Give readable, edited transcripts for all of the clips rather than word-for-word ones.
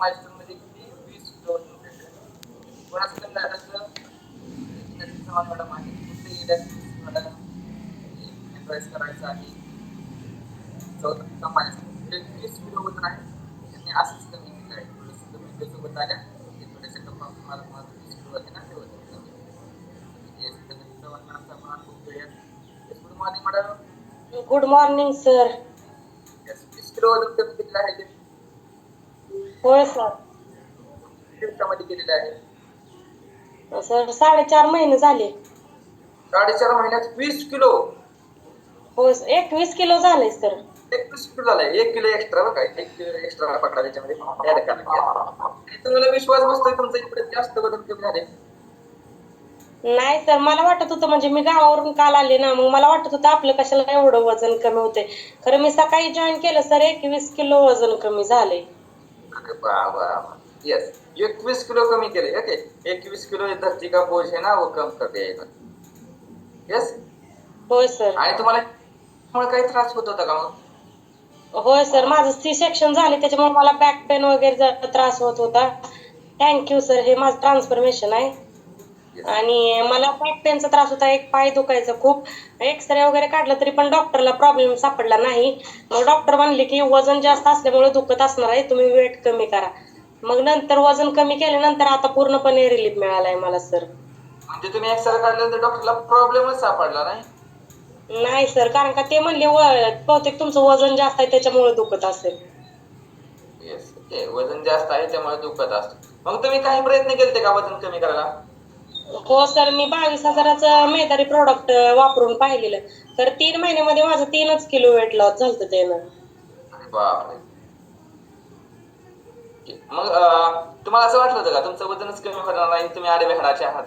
मायस्टोन मध्ये किती 20 किलो वजन होते. कोणाचं कमी झालं तर चव्हाण मॅडम आहे, कुठे गेल्या मला ऍडवाइस करायचं आहे. चौथा मायस्टोन 20 किलो वजन आहे, त्यांनी असंच कमी केलं आहे. थोडंसं कमी सोबत आल्या थोडेसे मला 20 किलो आहे ना ते वजन कमी. चव्हाण मॅडमचा आपण अनुभव घेऊया. Good morning madam. Good morning sir. 20 kilo वजन कमी केलेलं आहे ते. होय सर. दिवसामध्ये केलेलं आहे सर 4.5 महिने झाले. 4.5 महिन्यात 20 किलो. हो 21 किलो झाले सर. 21 किलो झालाय. 1 किलो एक्स्ट्रा बघा, 1 किलो एक्स्ट्रा पकडा त्याच्यामध्ये ऍड करा. तुम्हाला विश्वास बसतोय तुमचं इकडे जास्त वजन कमी झाले? नाही सर, मला वाटत होतं म्हणजे मी गावावरून काल आले ना, मग मला वाटत होतं आपलं कशाला एवढं वजन कमी होते. खरं मी सकाळी जॉईन केलं सर 21 किलो वजन कमी झाले. यस, 21 किलो कमी केले. ओके, 21 किलो धरती का बोझ है ना वो कम कर देगा. यस. होय सर. आणि तुम्हाला काही त्रास होत होता का मग? होय सर, माझं सी सेक्शन झाले त्याच्यामुळे मला बॅक पेन वगैरे त्रास होत होता. थँक्यू सर, हे माझं ट्रान्सफॉर्मेशन आहे. आणि मला बॅक पेनचा त्रास होता, एक पाय दुखायचा खूप. एक्सरे वगैरे काढलं तरी पण डॉक्टरला प्रॉब्लेम सापडला नाही. मग डॉक्टर म्हणले की वजन जास्त असल्यामुळे दुखत असणार आहे, तुम्ही वेट कमी करा. मग नंतर वजन कमी केल्यानंतर आता पूर्णपणे रिलीफ मिळालाय मला सर. म्हणजे तुम्ही एक्सरे काढल्यानंतर डॉक्टरला प्रॉब्लेमच सापडला नाही? नाही सर, कारण का ते म्हणले बहुतेक तुमचं वजन जास्त आहे त्याच्यामुळे दुखत असेल. येस, ओके, वजन जास्त आहे त्यामुळे दुखत असतं. मग तुम्ही काही प्रयत्न केलते का वजन कमी करायला? हो सर, मी 22,000चं मेदारी प्रोडक्ट वापरून पाहिलेलं, तर 3 महिन्यामध्ये माझं 3च किलो वेट लॉस झालं त्यानं. अरे बापरे. मग तुम्हाला असं वाटलं होतं का तुमचं वजनच कमी होणार नाही, तुम्ही आडवेहाडाचे आहात?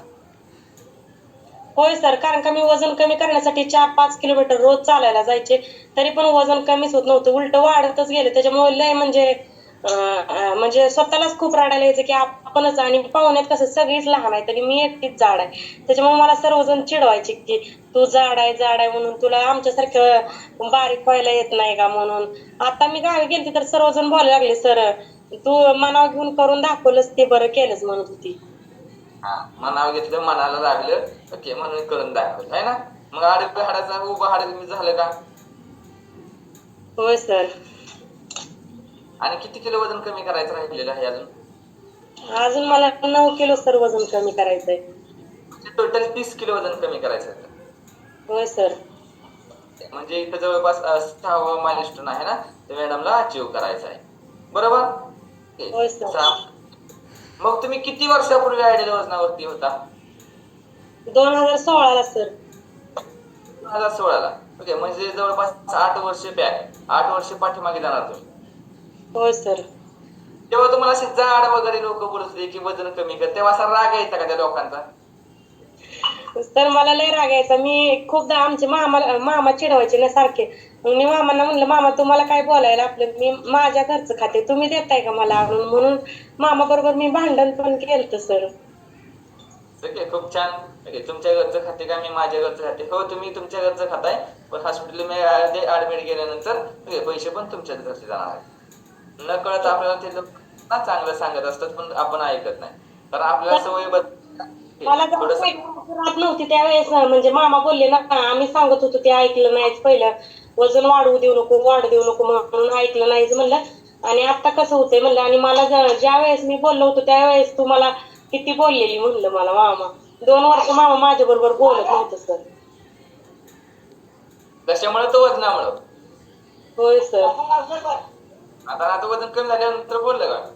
होय सर, कारण का मी वजन कमी करण्यासाठी 4-5 किलोमीटर रोज चालायला जायचे, तरी पण वजन कमीच होत नव्हतं, उलट वाढतच गेले. त्याच्यामुळे लय म्हणजे स्वतःलाच खूप रडायला यायचं की आपणच, आणि पाहुण्यात कसं सगळीच लहान आहे तरी मी एकटीच जाड आहे. त्याच्यामुळे मला सर्वजण चिडवायचे की तू जाड आहे म्हणून, तुला आमच्यासारखं बारीक व्हायला येत नाही का म्हणून. आता मी गावी गेलते तर सर्वजण बोलायला लागले, सर तू मनावर घेऊन करून दाखवलंस ते बरं केलंच म्हणत होती. हा, मनावर घेतलं, मनाला लागलं, ओके, म्हणून करून दाखवलं आहे ना. मग आडव्या हाडाचा उभं हाड कमी झालं का? होय सर. आणि किती किलो वजन कमी करायचं राहिलेलं आहे अजून? अजून मला 9 किलो सर वजन कमी करायचंय. म्हणजे टोटल 30 किलो वजन कमी करायचं आहे. होय सर. म्हणजे इथं जवळपास 6वा माइलस्टोन आहे ना, ते मॅडमला अचीव्ह करायचं आहे, बरोबर? होय सर. मग तुम्ही किती वर्षापूर्वी आयडियल वजनावरती होता? 2016 ला सर. 2016 ला. ओके, म्हणजे जवळपास 8 वर्ष बॅक, 8 वर्ष पाठीमागे जाणार तुम्ही. होय सर. तेव्हा तुम्हाला असे जाड वगैरे लोक बोलत होते की वजन कमी कर, तेव्हा असा राग यायचा का त्या लोकांचा? तर मला लय राग यायचा. मी खूपदा आमचे मामा चिडवायचे ना सारखे. मी मामांना म्हणलं, मामा तुम्हाला काय बोलायला, आपलं मी माझ्या घरचं खाते, तुम्ही देताय का मला आणून, म्हणून मामा बरोबर मी भांडण पण केलं सर. ओके, खूप छान. ओके, तुमच्या घरचं खाते का मी माझ्या घरचं खाते? हो, तुम्ही तुमच्या घरचं खाताय, पण हॉस्पिटलमध्ये ऍडमिट गेल्यानंतर पैसे पण तुमच्याच घरचे जाणार आहेत. न कळत आपल्याला ते लोक चांगलं सांगत असतात, पण आपण ऐकत नाही, कारण आपल्याला सवय मला राहत नव्हती त्यावेळेस, म्हणजे मामा बोलले ना, आम्ही सांगत होतो ते ऐकलं नाहीच. पहिलं वजन वाढवू देऊ नको म्हणून ऐकलं नाहीच म्हणलं. आणि आता कसं होतंय म्हणलं, आणि मला ज्या वेळेस मी बोललो होतो त्यावेळेस तुम्हाला किती बोललेली म्हणलं मला मामा. 2 वर्ष मामा माझ्या बरोबर बोलत नव्हतं सर. कशामुळे? तो वजनामुळं. होय सर. आता वजन कमी झाल्यानंतर बोललं का?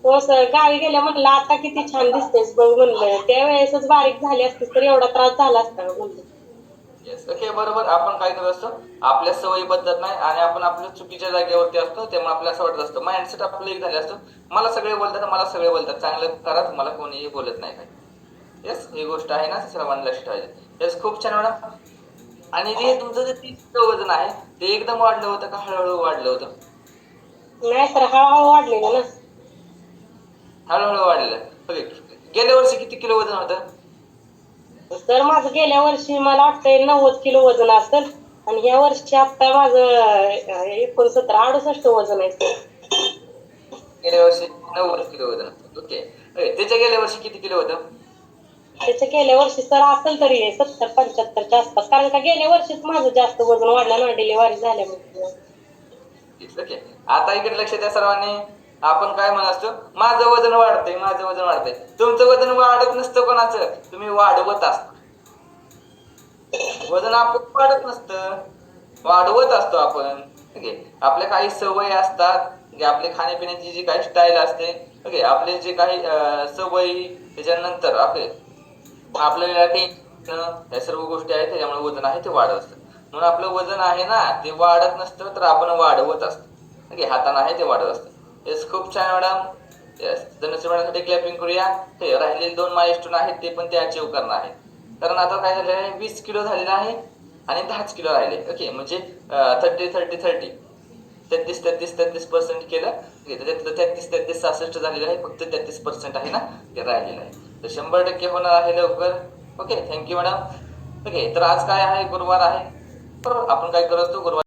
हो सर, गावी गेल्या म्हणलं आता किती छान दिसतेस बघ म्हणलं, त्यावेळेसच बारीक झाली असतीस तर एवढा त्रास झाला असता का म्हणलं. येस, ओके, बरोबर. आपण काय करत असतो, आपल्या सवयी बदलत नाही आणि आपण आपल्या चुकीच्या जागेवरती असतो, त्यामुळे आपल्याला असं वाटत असतं, माइंडसेट आपलं एक झाले असतो, मला सगळे बोलतात, चांगलं करा, तुम्हाला कोणीही बोलत नाही काय. येस, ही गोष्ट आहे ना, सर्वांना लक्षात ठेवायची. येस, खूप छान मॅडम. आणि हे तुमचं जे 30 किलो वजन आहे ते एकदम वाढलं होतं का हळूहळू वाढलं होतं? नाही सर, हळूहळू वाढलेलं ना. हळूहळू वाढलेलं. ओके, गेल्या वर्षी किती किलो वजन होतं? सर माझं गेल्या वर्षी मला वाटतंय 90 किलो वजन असेल, आणि या वर्षी आता माझं 69-68 वजन आहे सर. गेल्या वर्षी 90 किलो वजन होतं. ओके. त्याच्या गेल्या वर्षी किती किलो होतं? त्याच्या गेल्या वर्षी सर असेल तरी 70-75च्या आसपास, कारण का गेल्या वर्षीच माझं जास्त वजन वाढलं ना डिलिव्हरी झाल्यामुळे. ओके. आता इकडे लक्ष द्या सर्वांनी. आपण काय म्हणत असतो, माझं वजन वाढतंय, माझं वजन वाढतंय. तुमचं वजन वाढत नसतं कोणाचं, तुम्ही वाढवत असता. वजन आपण वाढत नसतं, वाढवत असतो आपण. ओके. आपल्या काही सवयी असतात, आपले खाण्यापिण्याची जी काही स्टाईल असते, ओके, आपले जे काही सवयी, त्याच्यानंतर आपल्याला टेन्शन, या सर्व गोष्टी आहेत, त्याच्यामुळे वजन आहे ते वाढत असतं. म्हणून आपलं वजन आहे ना ते वाढत नसतं, तर आपण वाढवत असतो. ओके, हाताने आहे ते वाढत असतं. येस, खूप छान मॅडम. येस, धनुष्य मॅडमसाठी क्लॅपिंग करूया. हे राहिलेले 2 माइलस्टोन आहेत ते पण ते अचीव्ह करणार आहेत. कारण आता काय झालेलं आहे, 20 किलो झालेलं आहे आणि 10 किलो राहिले. ओके, म्हणजे 30-30-30 33% केलं. त्यातलं 33-33-66 झालेलं आहे, फक्त 33% आहे ना ते राहिलेलं आहे. तर 100% होणार आहे लवकर. Okay, thank you madam. ओके, तर आज काय आहे, गुरुवार आहे. बरोबर, आपण काय करत असतो गुरुवार